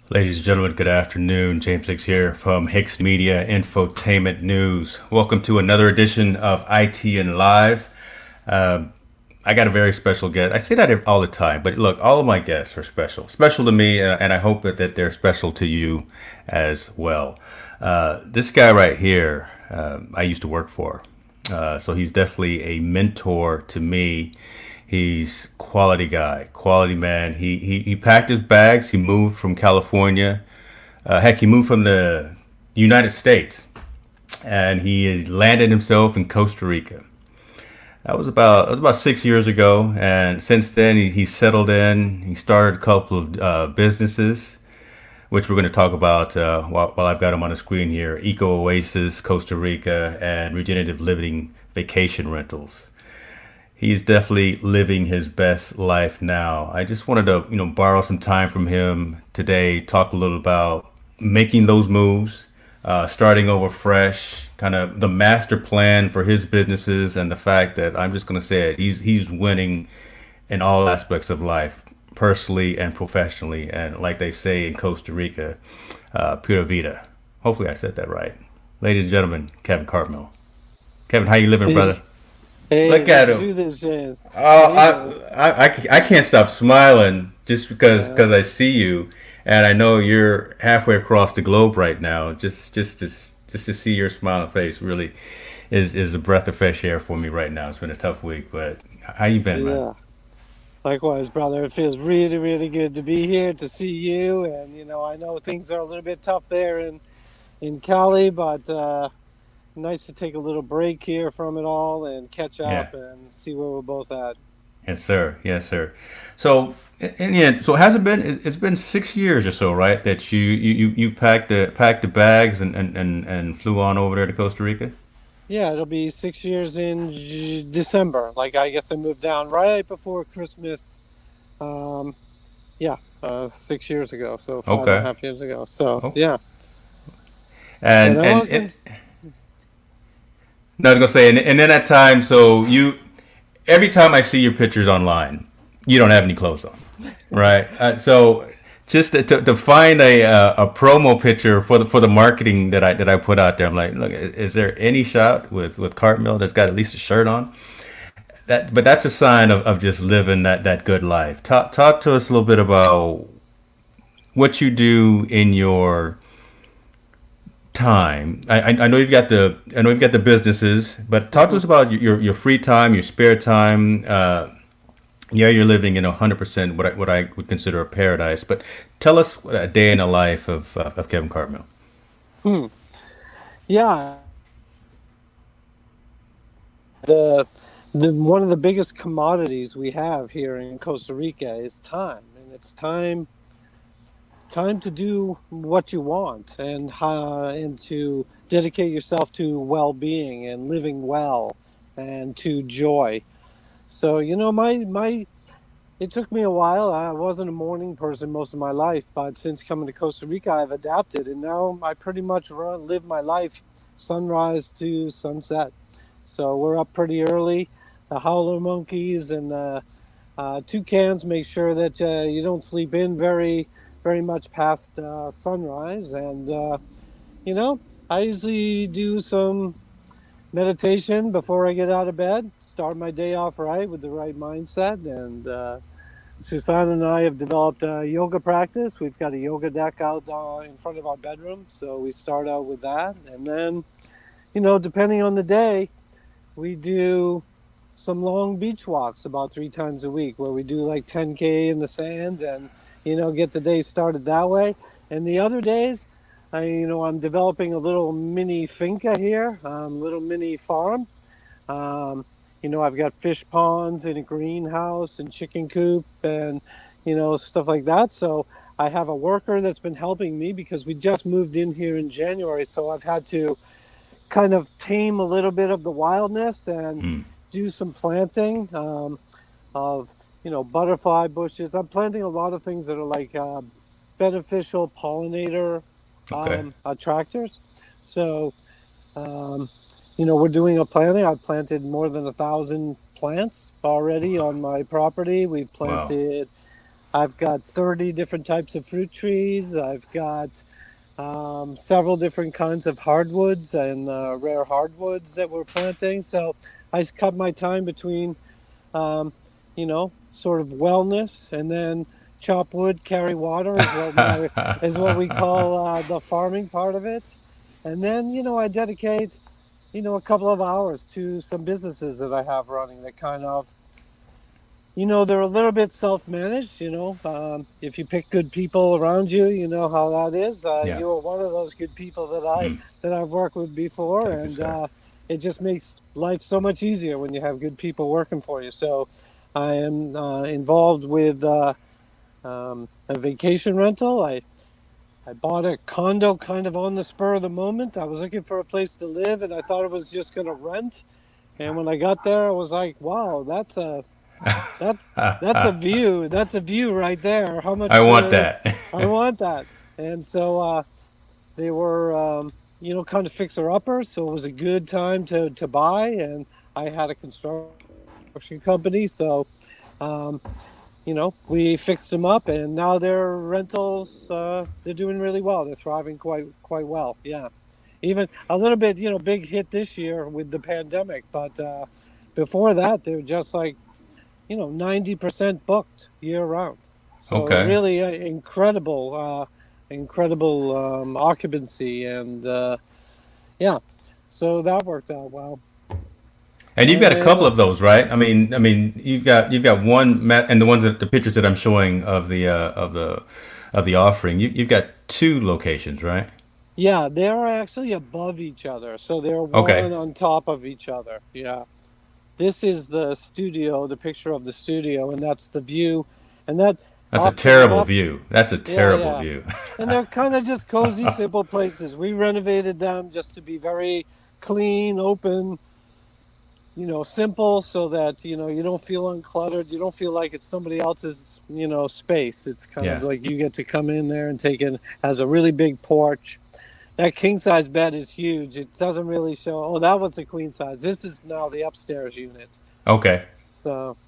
Ladies and gentlemen, good afternoon. James Hicks here from Hicks Media Infotainment News. Welcome to another edition of IT and Live. Um, I got a very special guest. I say that all the time, but look, all of my guests are special. Special to me, and I hope that they're special to you as well. This guy right here, I used to work for. So he's definitely a mentor to me. He's quality guy, quality man. He packed his bags. He moved from California. Heck, he moved from the United States, and he landed himself in Costa Rica. That was about 6 years ago, and since then he settled in. He started a couple of businesses, which we're going to talk about while I've got him on the screen here: Eco Oasis, Costa Rica, and Regenerative Living Vacation Rentals. He's definitely living his best life now. I just wanted to, borrow some time from him today, talk a little about making those moves, starting over fresh, kind of the master plan for his businesses, and the fact that I'm just going to say it, he's winning in all aspects of life, personally and professionally, and like they say in Costa Rica, pura vida. Hopefully, I said that right, ladies and gentlemen. Kevin Cartmill. Kevin, how you living, Hey, brother? hey, Look at let's him. do this, James. Oh, How you doing? I can't stop smiling just because Uh, I see you, and I know you're halfway across the globe right now. Just to see your smiling face really is a breath of fresh air for me right now. It's been a tough week, but how you been, man? yeah, likewise, brother. It feels really, really good to be here to see you. And I know things are a little bit tough there in Cali, but nice to take a little break here from it all and catch Yeah, up and see where we're both at. yes, sir, yes, sir. So, in the end, so has it been? It's been 6 years or so, right? That you packed the bags and flew on over there to Costa Rica. Yeah, it'll be 6 years in December. Like I guess I moved down right before Christmas. Um, yeah, 6 years ago, so five and a Okay. half years ago. So Oh, yeah, and and I and, wasn't. and no, I was gonna say, and then that time, so every time I see your pictures online, you don't have any clothes on, right? So just to find a promo picture for the marketing that I put out there, I'm like, look, is there any shot with Cartmill that's got at least a shirt on? But that's a sign of just living that good life. Talk to us a little bit about what you do in your time. I know you've got the businesses, but talk to Mhm. us about your free time, your spare time. Yeah, you're living in 100% what I would consider a paradise. But tell us what a day in the life of Kevin Cartmill. Hmm. Yeah, the the one of the biggest commodities we have here in Costa Rica is time, and it's time to do what you want and to dedicate yourself to well-being and living well and to joy. So my it took me a while. I wasn't a morning person most of my life, but since coming to Costa Rica, I've adapted, and now I pretty much live my life sunrise to sunset. So we're up pretty early. The howler monkeys and the toucans make sure that you don't sleep in very much past sunrise. And you know, I usually do some meditation before I get out of bed. Start my day off right with the right mindset. And Susan and I have developed a yoga practice. We've got a yoga deck out in front of our bedroom, so we start out with that, and then depending on the day, we do some long beach walks about 3 times a week where we do like 10K in the sand and get the day started that way. And the other days, I'm developing a little mini finca here, little mini farm. um, I've got fish ponds and a greenhouse and chicken coop and stuff like that. So I have a worker that's been helping me because we just moved in here in January, so I've had to kind of tame a little bit of the wildness and Mm, do some planting of butterfly bushes. I'm planting a lot of things that are like beneficial pollinator okay. attractors. So um, we're doing a planting. I've planted more than 1,000 plants already on my property. We've Wow. planted I've got 30 different types of fruit trees. I've got several different kinds of hardwoods and rare hardwoods that we're planting. So I cut my time between, um, sort of wellness and then chop wood, carry water is what we call the farming part of it. And then I dedicate a couple of hours to some businesses that I have running that kind of they're a little bit self-managed. If you pick good people around you, you know how that is. Yeah. You are one of those good people Mm, that I've worked with before, thank you, and sir. it just makes life so much easier when you have good people working for you. So, I am involved with a vacation rental. I bought a condo kind of on the spur of the moment. I was looking for a place to live, and I thought it was just going to rent. And when I got there, I was like, "Wow, that that's a view. That's a view right there. How I much want the that. I want that." And so they were, kind of fixer uppers. So it was a good time to buy. And I had a construction company, so um, we fixed them up, and now their rentals they're doing really well. They're thriving quite well. Yeah, even a little bit, big hit this year with the pandemic, but before that, they're just like 90% booked year round. So Okay. really incredible occupancy, and yeah, so that worked out well. And you've got a And couple of those, right? I mean, you've got one, and the ones that the pictures that I'm showing of the offering, you've got two locations, right? yeah, they're actually above each other, so they're Okay, one on top of each other. Yeah, this is the studio, the picture of the studio, and that's the view, and that that's a off to the terrible left. view. That's a Yeah, terrible yeah. view. And they're kind of just cozy, simple places. We renovated them just to be very clean, open, simple, so that, you don't feel uncluttered. You don't feel like it's somebody else's, space. It's kind of Yeah, like you get to come in there and take in, has a really big porch. That king size bed is huge. It doesn't really show. Oh, that was a queen size. This is now the upstairs unit. okay. So,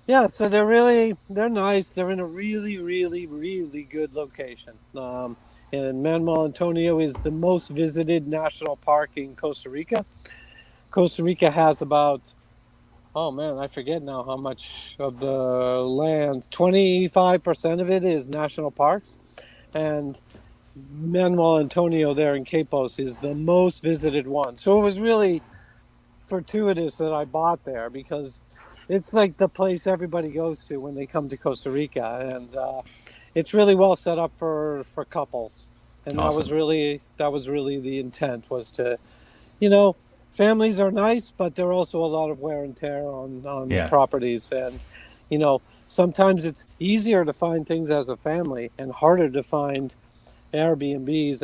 yeah, so they're nice. They're in a really, really, really good location. And Manuel Antonio is the most visited national park in Costa Rica. Costa Rica has about, oh man, I forget now how much of the land. 25% of it is national parks, and Manuel Antonio there in Capos is the most visited one. So it was really fortuitous that I bought there, because it's like the place everybody goes to when they come to Costa Rica, and it's really well set up for couples. And Awesome. that was really the intent, was to, you know, families are nice, but there are also a lot of wear and tear on the Yeah. properties, and sometimes it's easier to find things as a family and harder to find Airbnbs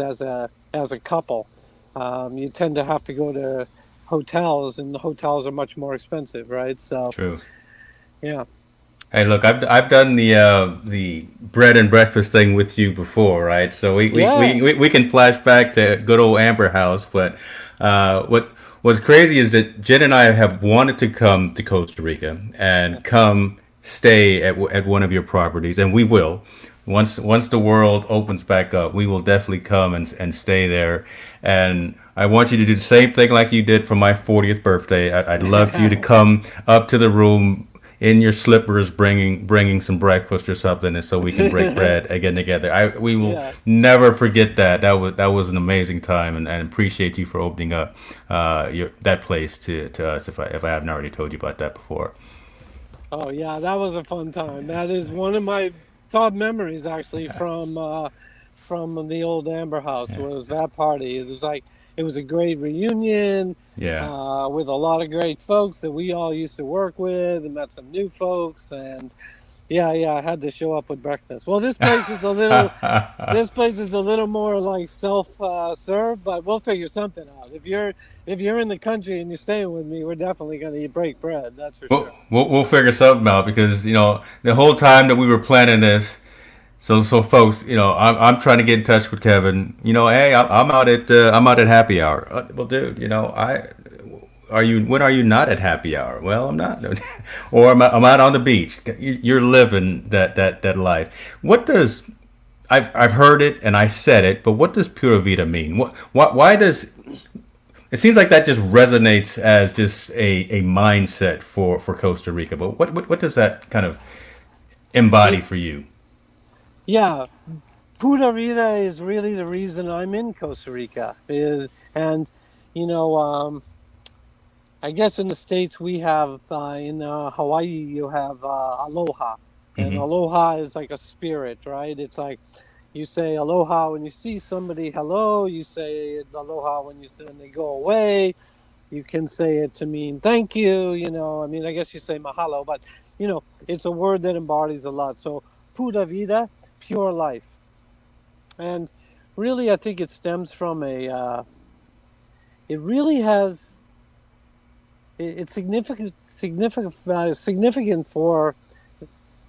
as a couple. You tend to have to go to hotels, and the hotels are much more expensive, right? So, True. yeah, Hey, look, I've done the bread and breakfast thing with you before, right? So yeah, we can flash back to good old Amber House, but what's crazy is that Jen and I have wanted to come to Costa Rica yeah. and come stay at one of your properties, and we will. Once the world opens back up, we will definitely come and stay there. And I want you to do the same thing like you did for my 40th birthday. I'd love for you to come up to the room in your slippers, bringing some breakfast or something, and so we can break bread again together. We will Yeah. never forget that. That was an amazing time, and appreciate you for opening up that place to us. If I haven't already told you about that before. Oh, yeah, that was a fun time. That is one of my top memories, actually, from the old Amber House, Yeah. was that party. It was like, it was a great reunion Yeah. with a lot of great folks that we all used to work with, and met some new folks. And yeah, yeah, I had to show up with breakfast. Well, this place is a little more like self serve, but we'll figure something out. If you're in the country and you're staying with me, we're definitely going to break bread. That's for We'll, sure. we'll figure something out because the whole time that we were planning this. So folks, I'm trying to get in touch with Kevin. Hey, I'm out at happy hour. Well, dude, are you when are you not at happy hour? Well, I'm not, or I'm out on the beach. You're living that life. What does I've heard it and I said it, but what does pura vida mean? Why does it seems like that just resonates as just a mindset for Costa Rica? But what does that kind of embody It, for you? yeah, Pura Vida is really the reason I'm in Costa Rica. Is and you know, I guess in the States we have in Hawaii you have aloha, and Hmm. aloha is like a spirit, right? It's like you say aloha when you see somebody hello. You say aloha when they go away. You can say it to mean thank you. I mean, I guess you say mahalo, but it's a word that embodies a lot. So pura vida, pure life, and really, I think it stems from a. It really has. It's significant for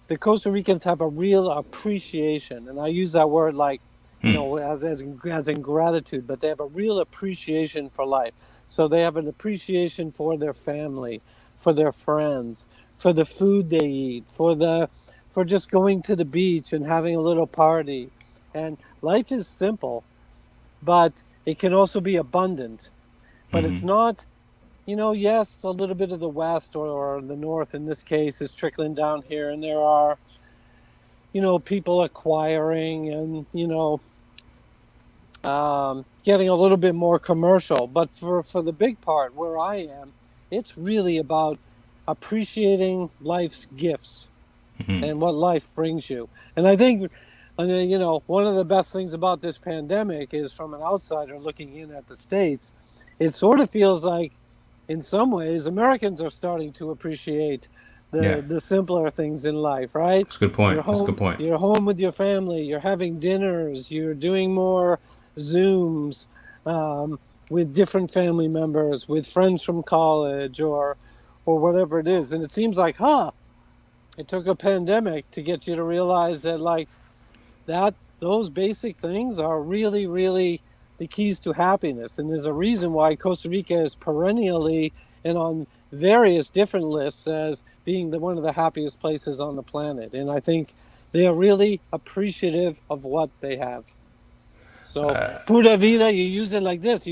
the Costa Ricans have a real appreciation, and I use that word like, Hmm. as in gratitude, but they have a real appreciation for life. So they have an appreciation for their family, for their friends, for the food they eat, for just going to the beach and having a little party. And life is simple, but it can also be abundant. But Hmm. it's not, yes, a little bit of the West or the North in this case is trickling down here, and there are, people acquiring and, getting a little bit more commercial. But for the big part where I am, it's really about appreciating life's gifts Hmm. and what life brings you. And I think, one of the best things about this pandemic is from an outsider looking in at the States, it sort of feels like, in some ways, Americans are starting to appreciate Yeah, the simpler things in life, right? that's a good point. That's a good point. You're home with your family, you're having dinners, you're doing more Zooms um, with different family members, with friends from college or whatever it is. And it seems like, it took a pandemic to get you to realize that like that those basic things are really, really the keys to happiness. And there's a reason why Costa Rica is perennially and on various different lists as being one of the happiest places on the planet. And I think they are really appreciative of what they have. So pura vida, you use it like this.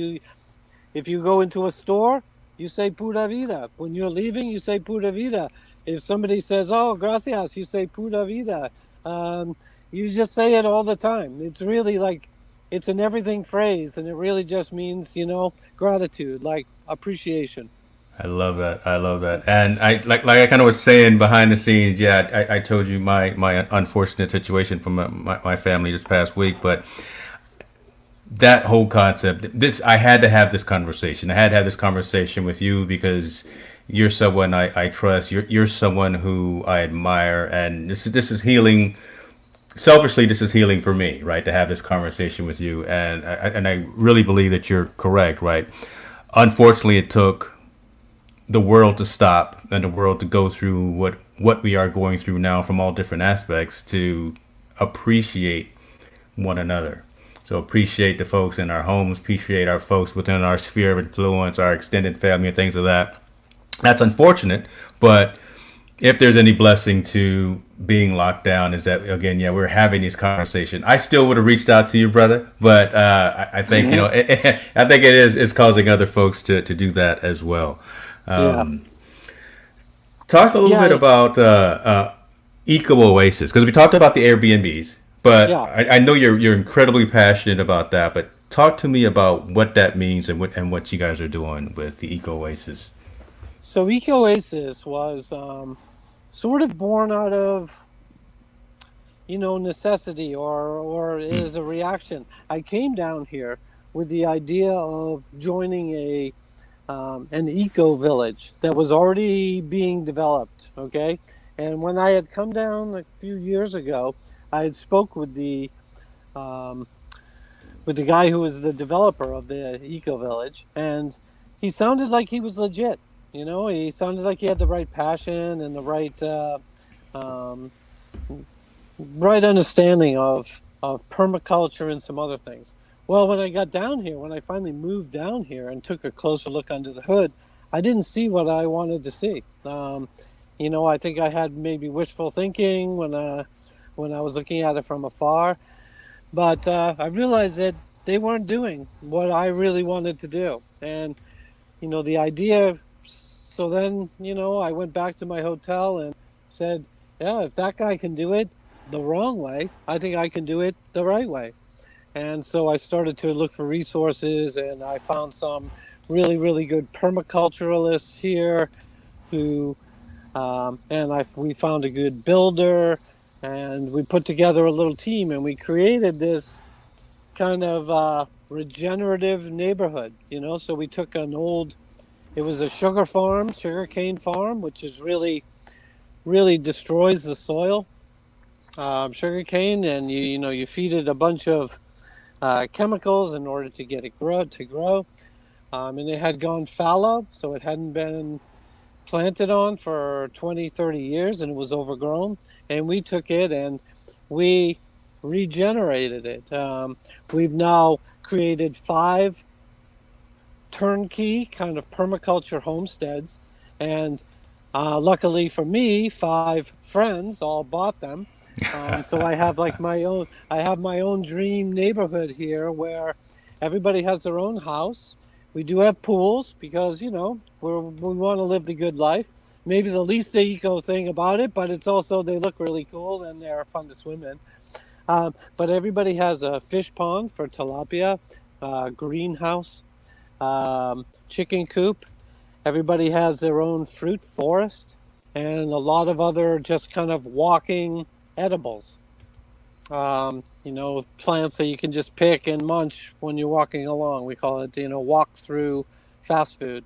If you go into a store, you say pura vida. When you're leaving, you say pura vida. If somebody says, "Oh, gracias," you say pura vida. Um, you just say it all the time. It's really like it's an everything phrase, and it really just means, gratitude, like appreciation. I love that. I love that. And I like I kind of was saying behind the scenes. Yeah, I told you my unfortunate situation from my family this past week, but that whole concept, this I had to have this conversation. I had to have this conversation with you because you're someone I trust. You're someone who I admire, and this is healing. Selfishly, this is healing for me, right? To have this conversation with you, and I really believe that you're correct, right? Unfortunately, it took the world to stop and the world to go through what we are going through now from all different aspects to appreciate one another. So appreciate the folks in our homes, appreciate our folks within our sphere of influence, our extended family, and things of that. That's unfortunate, but if there's any blessing to being locked down, is that again, yeah, we're having these conversations. I still would have reached out to you, brother, but I think I think it is causing other folks to do that as well. Yeah, Talk a little bit yeah, about Eco Oasis because we talked about the Airbnbs, but yeah. I know you're incredibly passionate about that. But talk to me about what that means and what you guys are doing with the Eco Oasis. So Ecoasis was sort of born out of necessity or Hmm. as a reaction. I came down here with the idea of joining a an eco village that was already being developed. Okay, and when I had come down a few years ago, I had spoke um, with the guy who was the developer of the eco village, and he sounded like he was legit. He sounded like he had the right passion and the um, right understanding of permaculture and some other things. Well, when I got down here, when I finally moved down here and took a closer look under the hood, I didn't see what I wanted to see. I think I had maybe wishful thinking when I was looking at it from afar, but I realized that they weren't doing what I really wanted to do. And the idea. So then, I went back to my hotel and said, yeah, if that guy can do it the wrong way, I think I can do it the right way. And so I started to look for resources, and I found some really, really good permaculturalists here who, we found a good builder, and we put together a little team, and we created this kind of regenerative neighborhood. So we took it was a sugar cane farm, which is really, really destroys the soil. Sugar cane, and you feed it a bunch of chemicals in order to get it to grow. And it had gone fallow, so it hadn't been planted on for 20, 30 years, and it was overgrown. And we took it and we regenerated it. We've now created 5 turnkey kind of permaculture homesteads, and luckily for me, 5 friends all bought them. So I have my own dream neighborhood here where everybody has their own house. We do have pools because we want to live the good life. Maybe the least eco thing about it, but it's also they look really cool and they're fun to swim in. But everybody has a fish pond for tilapia, greenhouse, chicken coop. Everybody has their own fruit forest and a lot of other just kind of walking edibles. Plants that you can just pick and munch when you're walking along. We call it, walk through fast food.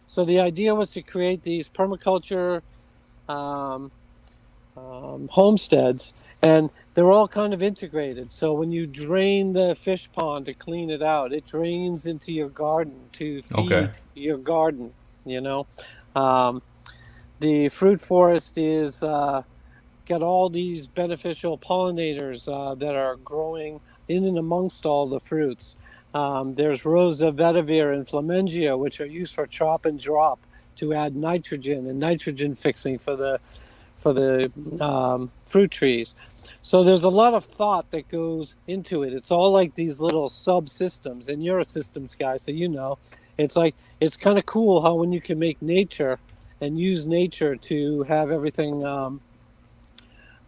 So the idea was to create these permaculture homesteads, and they're all kind of integrated. So when you drain the fish pond to clean it out, it drains into your garden to Okay. feed your garden. You know, um, the fruit forest is got all these beneficial pollinators that are growing in and amongst all the fruits. There's Rosa vetiver and Flamengia, which are used for chop and drop to add nitrogen and nitrogen fixing for the fruit trees. So there's a lot of thought that goes into it. It's all like these little subsystems, and you're a systems guy, so it's kind of cool how when you can make nature and use nature to have everything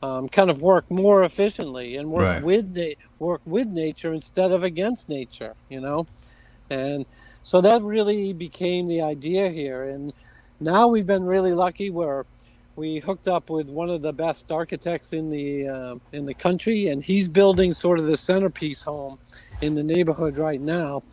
kind of work more efficiently and Right. work with nature instead of against nature, and so that really became the idea here. And now we've been really lucky where we hooked up with one of the best architects in the country, and he's building sort of the centerpiece home in the neighborhood right now.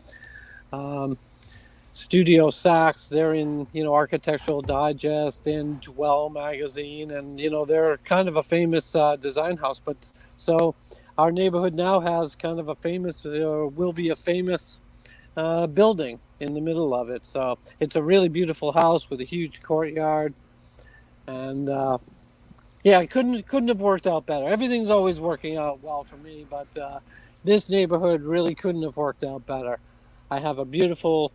Studio Sachs, they're in Architectural Digest and Dwell magazine, and they're kind of a famous design house. But so our neighborhood now has kind of a famous, will be a famous building in the middle of it. So it's a really beautiful house with a huge courtyard, and yeah, it couldn't have worked out better. Everything's always working out well for me, but this neighborhood really couldn't have worked out better. I have a beautiful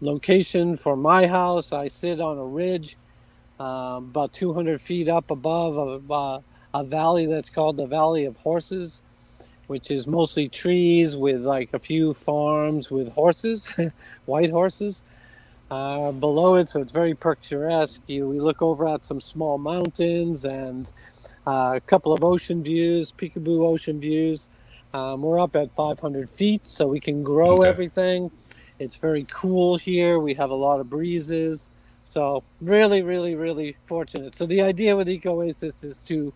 location for my house. I sit on a ridge about 200 feet up above a valley that's called the Valley of Horses, which is mostly trees with like a few farms with horses, white horses. Below it, so it's very picturesque. We look over at some small mountains and a couple of ocean views, peekaboo ocean views. We're up at 500 feet, so we can grow Okay. everything. It's very cool here. We have a lot of breezes. So really, really, really fortunate. So the idea with Eco Oasis is to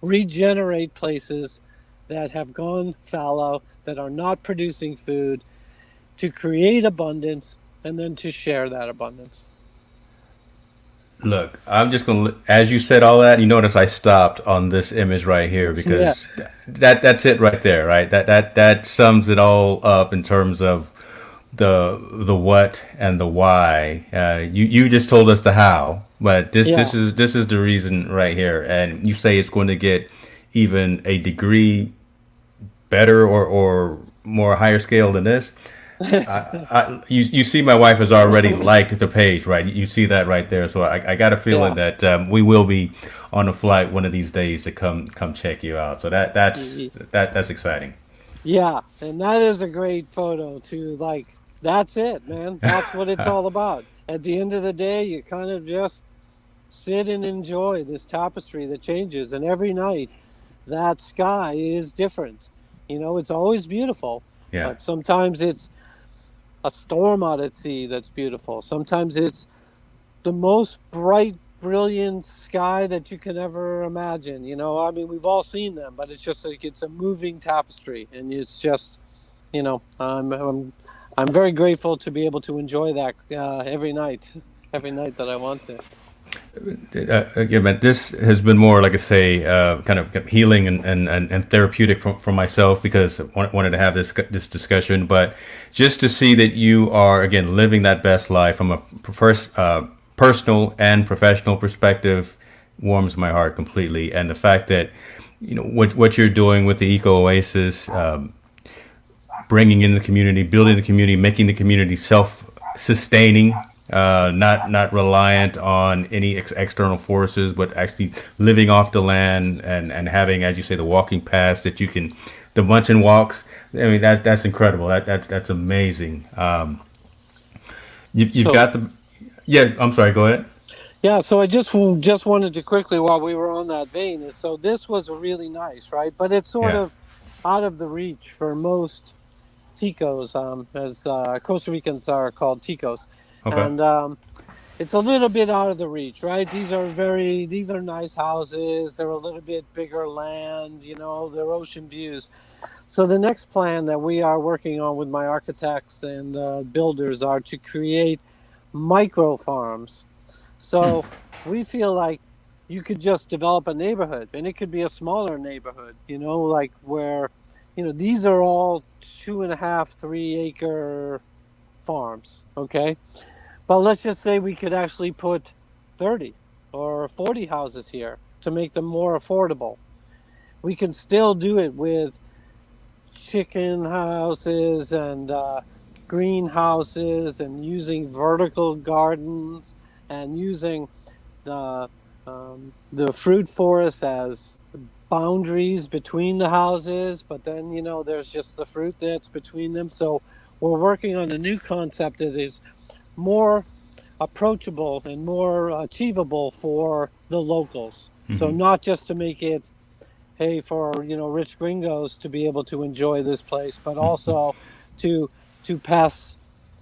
regenerate places that have gone fallow, that are not producing food, to create abundance, and then to share that abundance. Look, I'm just gonna. As you said all that, you notice I stopped on this image right here Yeah, because that's it right there, right? That sums it all up in terms of the what and the why. You just told us the how, but yeah. this is the reason right here, and you say it's going to get even a degree better or more higher scale than this. You see, my wife has already liked the page, right? You see that right there. So I got a feeling Yeah. that we will be on a flight one of these days to come check you out. So that's exciting. Yeah, and that is a great photo too. Like, that's it, man. That's what it's all about. At the end of the day, you kind of just sit and enjoy this tapestry that changes. And every night, that sky is different. It's always beautiful, Yeah. but sometimes it's a storm out at sea that's beautiful. Sometimes it's the most bright, brilliant sky that you can ever imagine. I mean, we've all seen them, but it's just like it's a moving tapestry, and it's just, I'm very grateful to be able to enjoy that every night, every night that I want to. Yeah, man, this has been more, like I say, kind of healing and therapeutic for myself because I wanted to have this discussion. But just to see that you are again living that best life from a first, personal and professional perspective warms my heart completely. And the fact that what you're doing with the Eco Oasis, bringing in the community, building the community, making the community self-sustaining, not reliant on any external forces, but actually living off the land and having, as you say, the walking paths that you can, the munching walks. I mean, that's incredible. That's amazing. You've So got the, yeah. I'm sorry. Go ahead. yeah, so I just wanted to quickly, while we were on that vein, is so this was really nice, right? But it's sort Yeah. of out of the reach for most ticos, as Costa Ricans are called ticos, Okay. and it's a little bit out of the reach, right? These are nice houses. They're a little bit bigger land, they're ocean views. So the next plan that we are working on with my architects and builders are to create micro farms. So we feel like you could just develop a neighborhood, and it could be a smaller neighborhood, like where, these are all 2.5, 3 acre farms, okay? But let's just say we could actually put 30 or 40 houses here to make them more affordable. We can still do it with chicken houses and greenhouses and using vertical gardens and using the fruit forest as boundaries between the houses, but then there's just the fruit that's between them. So we're working on a new concept that is more approachable and more achievable for the locals. So not just to make it, hey, for rich gringos to be able to enjoy this place, but also to to pass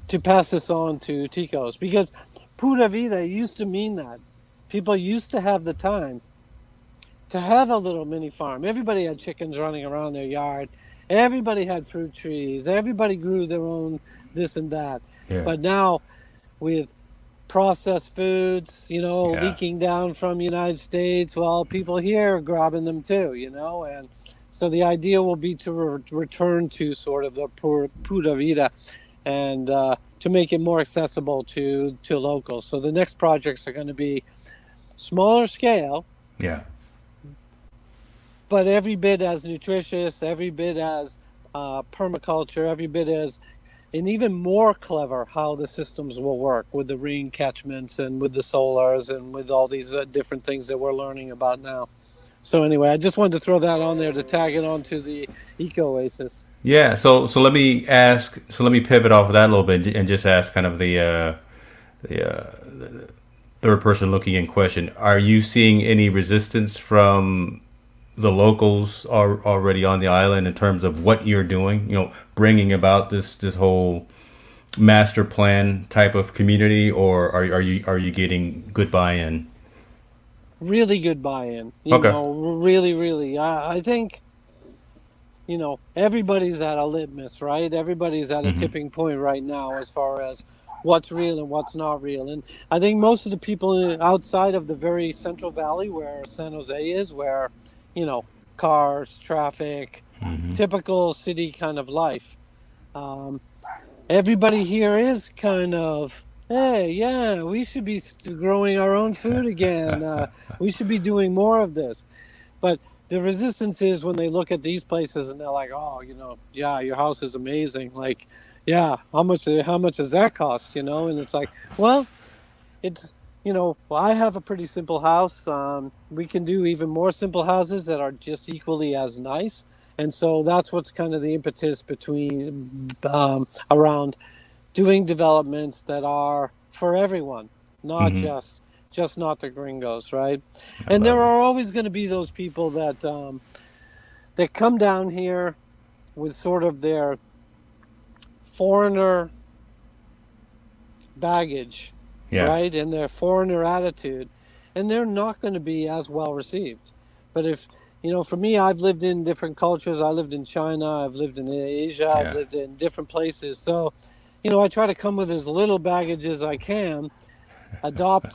to pass this on to ticos, because pura vida used to mean that people used to have the time to have a little mini farm. Everybody had chickens running around their yard. Everybody had fruit trees. Everybody grew their own this and that. Yeah. But now, with processed foods, Yeah. leaking down from the United States, well, people here are grabbing them too, and so the idea will be to return to sort of the pura vida, and to make it more accessible to locals. So the next projects are going to be smaller scale, Yeah. but every bit as nutritious, every bit as permaculture, every bit as, and even more clever how the systems will work with the rain catchments and with the solars and with all these different things that we're learning about now. So anyway, I just wanted to throw that on there to tag it on to the Eco Oasis. Yeah. So let me ask. So let me pivot off of that a little bit and just ask kind of the third person looking in question. Are you seeing any resistance from the locals are already on the island in terms of what you're doing? Bringing about this whole master plan type of community, or are you getting good buy-in? Really good buy-in, Okay. really, really. I think, everybody's at a litmus, right? Everybody's at a Hmm. tipping point right now as far as what's real and what's not real. And I think most of the people outside of the very Central Valley where San Jose is, where, you know, cars, traffic, Hmm. typical city kind of life. Um, Everybody here is kind of, hey, yeah, we should be growing our own food again. We should be doing more of this. But the resistance is when they look at these places and they're like, oh, yeah, your house is amazing. Like, yeah, how much does that cost? And it's like, well, it's well, I have a pretty simple house. We can do even more simple houses that are just equally as nice, and so that's what's kind of the impetus between around doing developments that are for everyone, not Hmm. just not the gringos, right? I And there love it. are always going to be those people that come down here with sort of their foreigner baggage, Yeah. right? And their foreigner attitude, and they're not going to be as well received. But if, for me, I've lived in different cultures. I lived in China, I've lived in Asia, I've Yeah. lived in different places. So, I try to come with as little baggage as I can, adopt,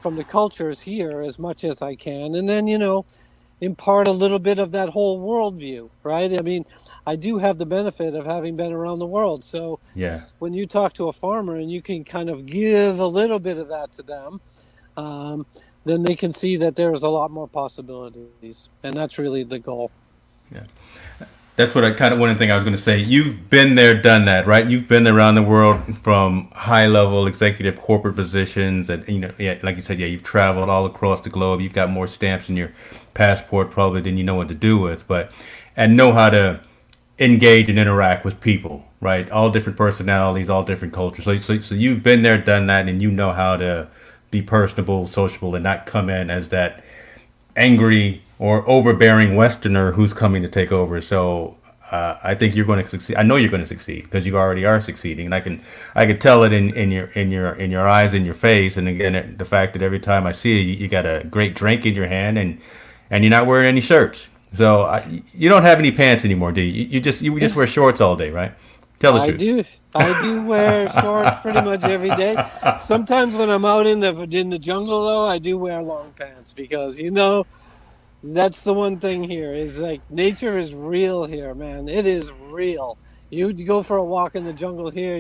from the cultures here as much as I can, and then, impart a little bit of that whole worldview, right? I mean, I do have the benefit of having been around the world. So Yeah. when you talk to a farmer and you can kind of give a little bit of that to them, um, then they can see that there's a lot more possibilities. And that's really the goal. Yeah. That's what I kind of one of the things I was going to say. You've been there, done that, right? You've been around the world from high level executive corporate positions, and yeah, like you said, yeah, you've traveled all across the globe. You've got more stamps in your passport probably than you know what to do with, but and know how to engage and interact with people, right? All different personalities, all different cultures. So you've been there, done that, and you know how to be personable, sociable, and not come in as that angry or overbearing Westerner who's coming to take over. So I think you're going to succeed. I know you're going to succeed because you already are succeeding, and I can tell it in your eyes, in your face, and again the fact that every time I see you, you got a great drink in your hand, and you're not wearing any shirts. So you don't have any pants anymore, do you? You just wear shorts all day, right? Tell the I truth. do. I do wear shorts pretty much every day. Sometimes when I'm out in the jungle, though, I do wear long pants because that's the one thing here is like nature is real here, man. It is real. You go for a walk in the jungle here,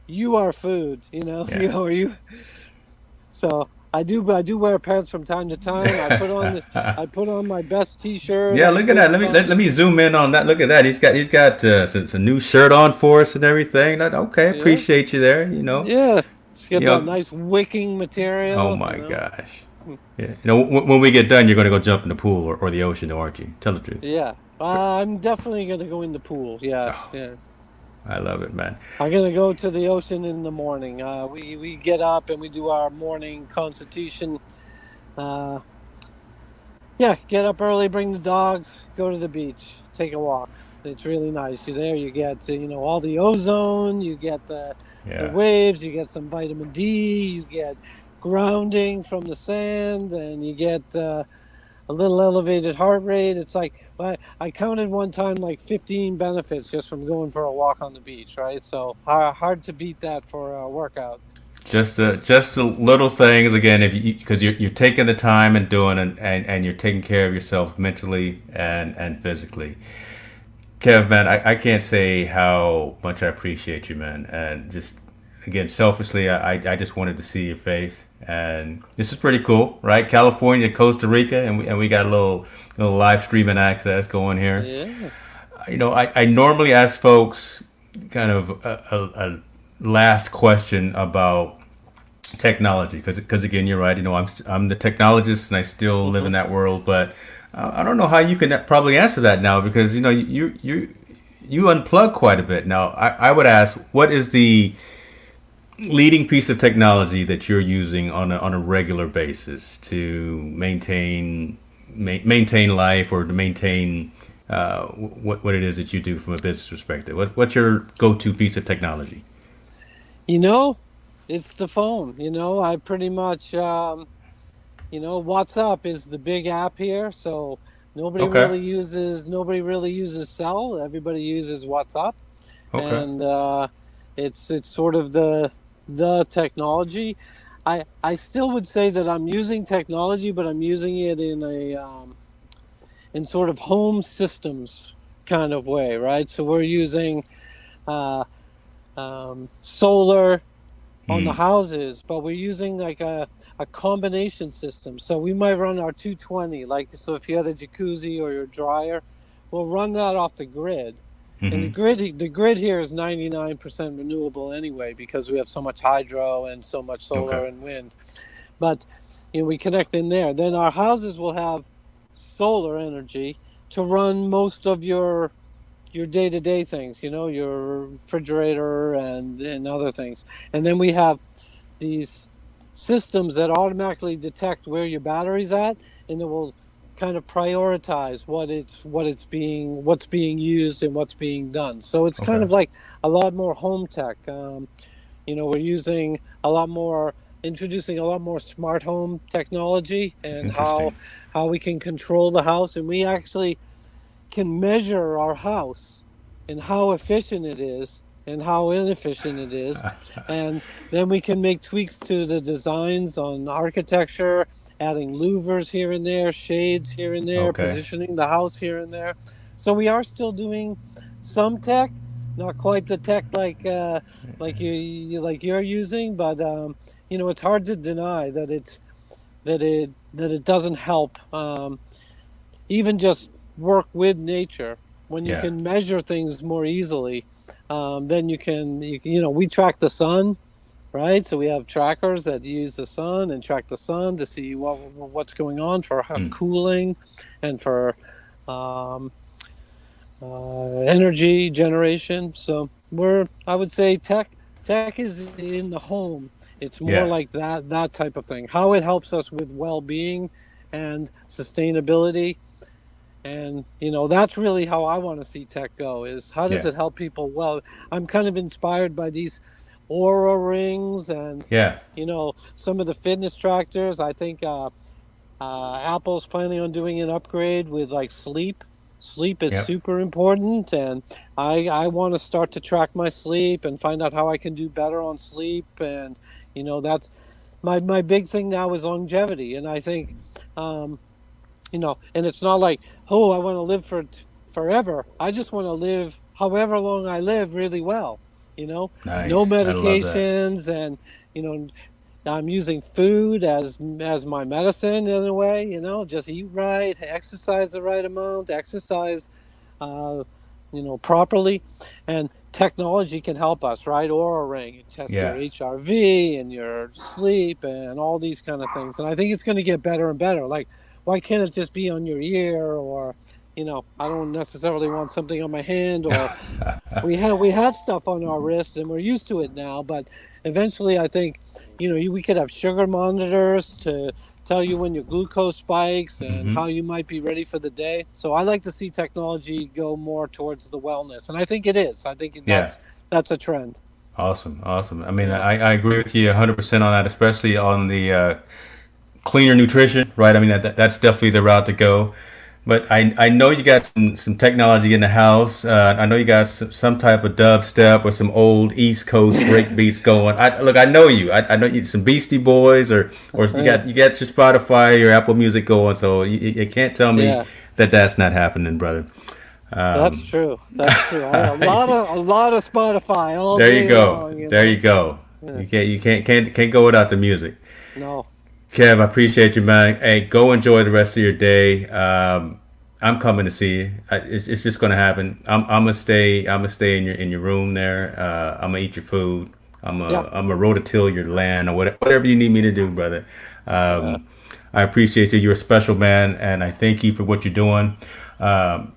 you are food, Yeah. you. So I do wear pants from time to time. I put on my best T-shirt. Yeah, I'm look at good that. Let me fun. zoom in on that. Look at that. He's got some new shirt on for us and everything. Okay, Yeah, appreciate you there. yeah. It's got You that know. nice wicking Oh material. my gosh. Yeah. When we get done, you're gonna go jump in the pool or the ocean, aren't you? Tell the truth. Yeah, I'm definitely gonna go in the pool. Yeah, Oh, yeah. I love it, man. I'm gonna go to the ocean in the morning. We get up and we do our morning constitution. Uh, yeah, get up early, bring the dogs, go to the beach, take a walk. It's really nice. You're there, you get all the ozone, you get the Yeah. waves, you get some vitamin D, you get grounding from the sand, and you get a little elevated heart rate. It's like I counted one time like 15 benefits just from going for a walk on the beach, right? So hard to beat that for a workout. Just the little things again. If you because you're taking the time and doing it, and you're taking care of yourself mentally and physically. Kev, man, I can't say how much I appreciate you, man. And just, again, selfishly, I just wanted to see your face. And this is pretty cool, right? California, Costa Rica, and we got a little live streaming access going here. Yeah. I normally ask folks kind of a last question about technology because again you're right, I'm the technologist and I still live in Hmm. that world, but I don't know how you can probably answer that now because you unplug quite a bit now. I would ask, what is the leading piece of technology that you're using on a regular basis to maintain life or to maintain what it is that you do from a business perspective? What's your go-to piece of technology? You know, it's the phone. I pretty much, WhatsApp is the big app here. So Okay. nobody really uses cell. Everybody uses WhatsApp, Okay. and it's sort of the technology. I still would say that I'm using technology, but I'm using it in sort of home systems kind of way, right? So we're using uh, solar on the Hmm. houses, but we're using like a combination system. So we might run our 220, like, so if you had a jacuzzi or your dryer, we'll run that off the grid. And Hmm. the grid here is 99% renewable anyway because we have so much hydro and so much Okay. solar and wind. But we connect in there. Then our houses will have solar energy to run most of your day-to-day things, your refrigerator and other things. And then we have these systems that automatically detect where your battery's at, and it will kind of prioritize what's being used and what's being done. So it's kind Okay. of like a lot more home tech. We're using a lot more, introducing a lot more smart home technology, and Interesting. how we can control the house, and we actually can measure our house and how efficient it is and how inefficient it is. And then we can make tweaks to the designs on architecture, adding louvers here and there, shades here and there, Okay. positioning the house here and there. So we are still doing some tech, not quite the tech like like you're using, but it's hard to deny that it doesn't help. Even just work with nature, when you Yeah. can measure things more easily, then we track the sun, right? So we have trackers that use the sun and track the sun to see what's going on for Mm. cooling and for um, energy generation. So I would say tech is in the home. It's more Yeah. like that type of thing, how it helps us with well-being and sustainability. And that's really how I want to see tech go, is how does Yeah. it help people? Well, I'm kind of inspired by these aura rings and Yeah. some of the fitness tractors. I think Apple's planning on doing an upgrade with like sleep is Yep. super important, and I want to start to track my sleep and find out how I can do better on sleep. And that's my big thing now is longevity. And I think um, and it's not like, oh, I want to live for forever. I just want to live however long I live really well. No Nice. I love that. medications, and you know, I'm using food as my medicine in a way. Just eat right, exercise the right amount, exercise, uh, properly, and technology can help us, right? Aura ring, you test your Yeah. HRV and your sleep and all these kind of things. And I think it's going to get better and better. Like, why can't it just be on your ear? Or I don't necessarily want something on my hand. Or we have stuff on our wrist and we're used to it now, but eventually I think we could have sugar monitors to tell you when your glucose spikes and Hmm. how you might be ready for the day. So I like to see technology go more towards the wellness, and I think it is. I think Yeah. that's a trend. Awesome. Awesome. I mean, Yeah. I agree with you 100% on that, especially on the cleaner nutrition, right? I mean, that's definitely the route to go. But I know you got some technology in the house. I know you got some type of dubstep or some old East Coast break beats going. Look, I know you. I know you some Beastie Boys or Yeah. you got your Spotify, your Apple Music going. So you can't tell me Yeah. that that's not happening, brother. That's Um, true. That's true. A lot of Spotify all there you day go. long. There you go. Yeah. Can't go without the music. No. Kev, I appreciate you, man. Hey, go enjoy the rest of your day. I'm coming to see you. It's just gonna happen. I'm gonna stay. I'm gonna stay in your room there. I'm gonna eat your food. Yeah. I'm gonna rototill your land or whatever you need me to do, brother. Yeah. Um, I appreciate you. You're a special man, and I thank you for what you're doing.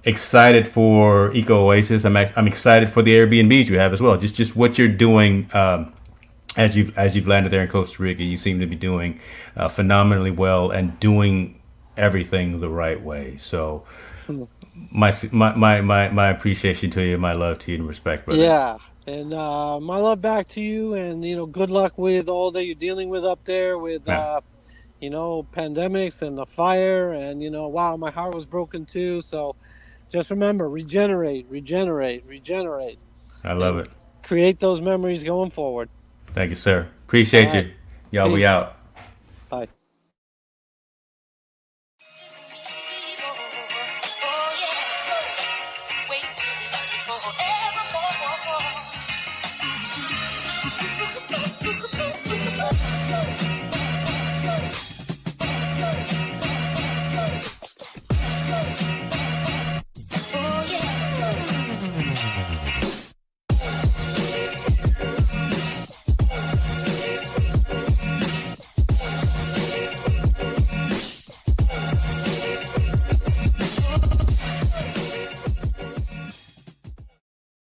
Excited for Eco Oasis. I'm excited for the Airbnbs you have as well. Just what you're doing. As you've landed there in Costa Rica, you seem to be doing phenomenally well and doing everything the right way. So Mm. my appreciation to you, my love to you, and respect, brother. Yeah. And my love back to you, and good luck with all that you're dealing with up there with Yeah, pandemics and the fire, and wow, my heart was broken too. So just remember, regenerate, regenerate, regenerate, I love and it. create those memories going forward. Thank you, sir. All Appreciate right. you. Y'all, we Peace. out. Bye.